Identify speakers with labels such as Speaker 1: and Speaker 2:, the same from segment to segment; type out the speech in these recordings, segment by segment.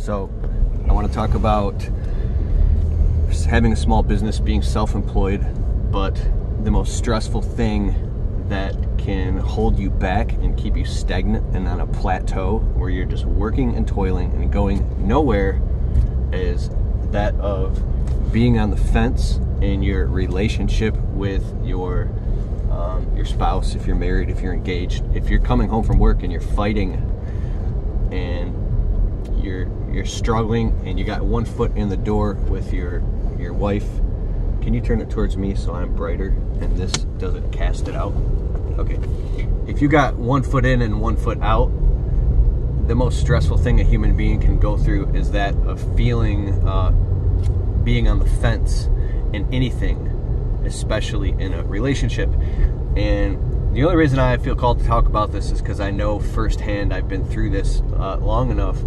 Speaker 1: So I want to talk about having a small business, being self-employed, but the most stressful thing that can hold you back and keep you stagnant and on a plateau where you're just working and toiling and going nowhere is that of being on the fence in your relationship with your spouse, if you're married, if you're engaged. If you're coming home from work and you're fighting and you're struggling and you got one foot in the door with your wife. Can you turn it towards me so I'm brighter and this doesn't cast it out? Okay. If you got one foot in and one foot out, the most stressful thing a human being can go through is that of feeling being on the fence in anything, especially in a relationship. And the only reason I feel called to talk about this is because I know firsthand, I've been through this long enough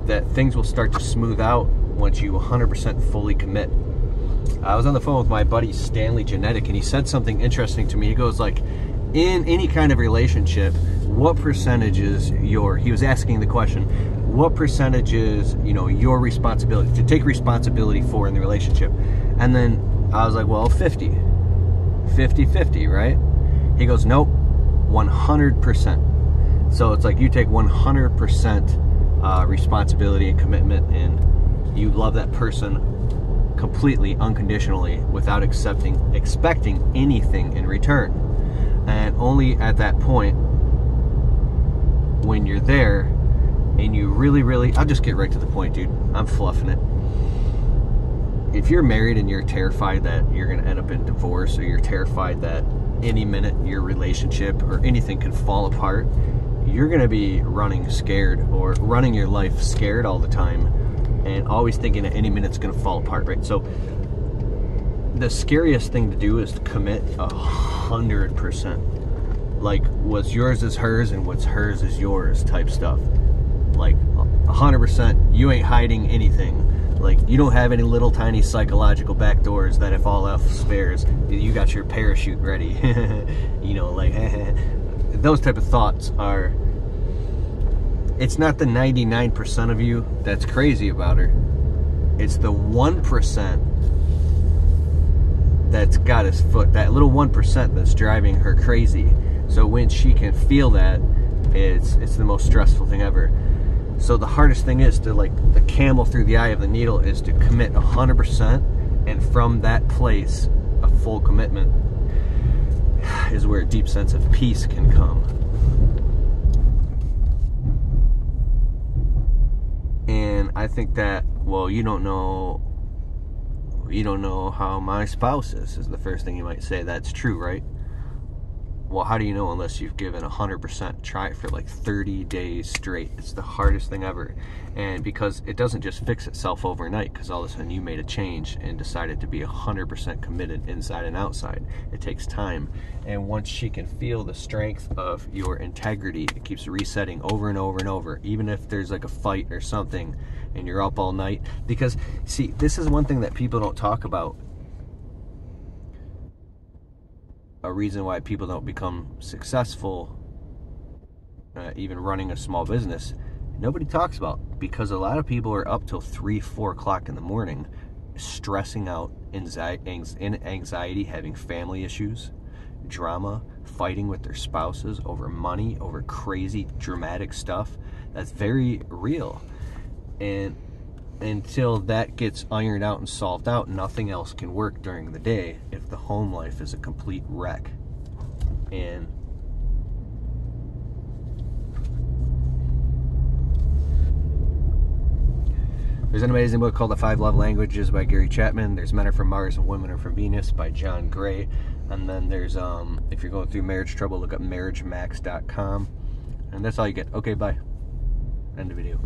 Speaker 1: that things will start to smooth out once you 100% fully commit. I was on the phone with my buddy Stanley Genetic, and he said something interesting to me. He goes like, in any kind of relationship, what percentage is he was asking the question, what percentage is, your responsibility, to take responsibility for in the relationship? And then I was like, well, 50-50, right? He goes, nope, 100%. So it's like you take 100% responsibility and commitment, and you love that person completely, unconditionally, without expecting anything in return. And only at that point, when you're there and you really, I'll just get right to the point, dude. I'm fluffing it. If you're married and you're terrified that you're going to end up in divorce, or you're terrified that any minute your relationship or anything can fall apart, you're going to be running scared, or running your life scared all the time, and always thinking at any minute it's going to fall apart, right? So the scariest thing to do is to commit 100%. Like, what's yours is hers and what's hers is yours type stuff. Like 100%, you ain't hiding anything. Like, you don't have any little tiny psychological back doors that if all else fails, you got your parachute ready. Like those type of thoughts are, it's not the 99% of you that's crazy about her. It's the 1% that's got his foot, that little 1% that's driving her crazy. So when she can feel that, it's the most stressful thing ever. So the hardest thing is to, like, the camel through the eye of the needle, is to commit 100%, and from that place, a full commitment is where a deep sense of peace can come. And I think that, well, you don't know how my spouse is the first thing you might say. That's true, right? Well, how do you know unless you've given 100%? Try it for like 30 days straight. It's the hardest thing ever. And because it doesn't just fix itself overnight, because all of a sudden you made a change and decided to be 100% committed inside and outside. It takes time. And once she can feel the strength of your integrity, it keeps resetting over and over and over, even if there's like a fight or something and you're up all night. Because, see, this is one thing that people don't talk about. A reason why people don't become successful, even running a small business, nobody talks about, because a lot of people are up till 3-4 o'clock in the morning, stressing out, anxiety, having family issues, drama, fighting with their spouses over money, over crazy dramatic stuff that's very real. And until that gets ironed out and solved out, nothing else can work during the day if the home life is a complete wreck. And there's an amazing book called The 5 Love Languages by Gary Chapman. There's Men Are From Mars and Women Are From Venus by John Gray. And then there's, if you're going through marriage trouble, look up marriagemax.com. And that's all you get. Okay, bye. End of video.